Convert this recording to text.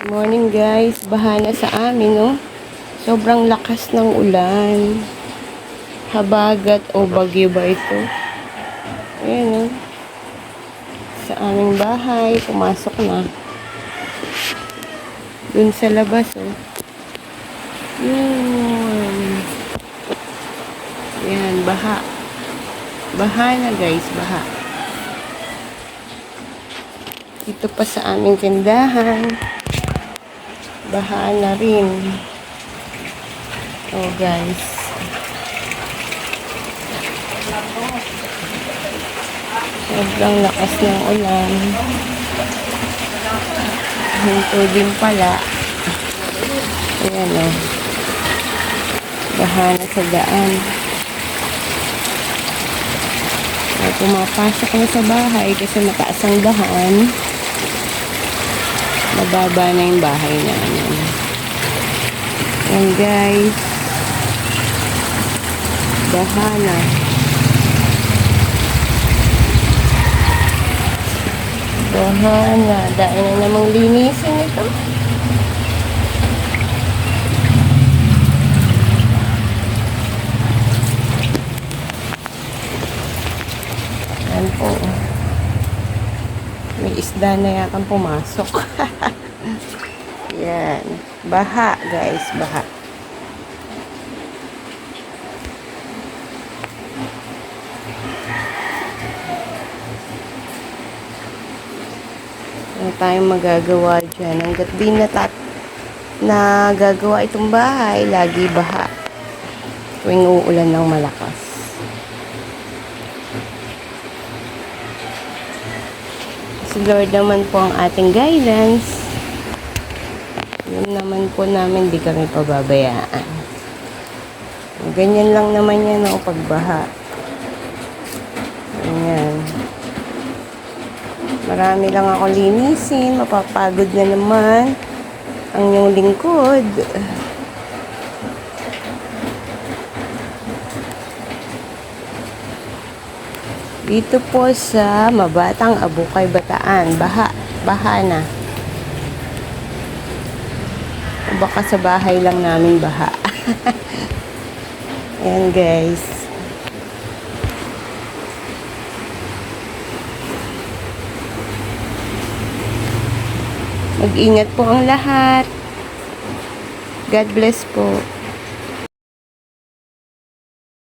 Morning guys, baha na sa amin, no? Sobrang lakas ng ulan. Habagat o bagyo ba ito? Ayan, no? Sa aming bahay, pumasok na. Dun sa labas, oh. Yun. Ayan, baha. Baha na guys, baha. Dito pa sa aming tindahan. Baha na rin. Oh guys. Sobrang lakas ng ulan. Hinto din pala. Ayan o. Oh. Baha na sa daan. So, pumapasok na sa bahay kasi mataas ang dahan. Mababa na yung bahay namin. Ayan guys. Baha na. Baha na. Dahil na namang linisin ito. Ayan po. May isda na yatang pumasok. Yan. Baha, guys. Baha. Ano tayong magagawa dyan? Hanggat di nagagawa itong bahay, lagi baha. Tuwing uulan ng malakas. Si Lord naman po ang ating guidance. Yun naman po namin, di kami pababayaan. Ganyan lang naman yan o pagbaha. Ayan. Marami lang ako linisin. Mapapagod na naman ang iyong lingkod. Dito po sa Mabatang Abukay, Bataan. Baha na. O baka sa bahay lang namin baha. Ayan guys. Mag-ingat po ang lahat. God bless po.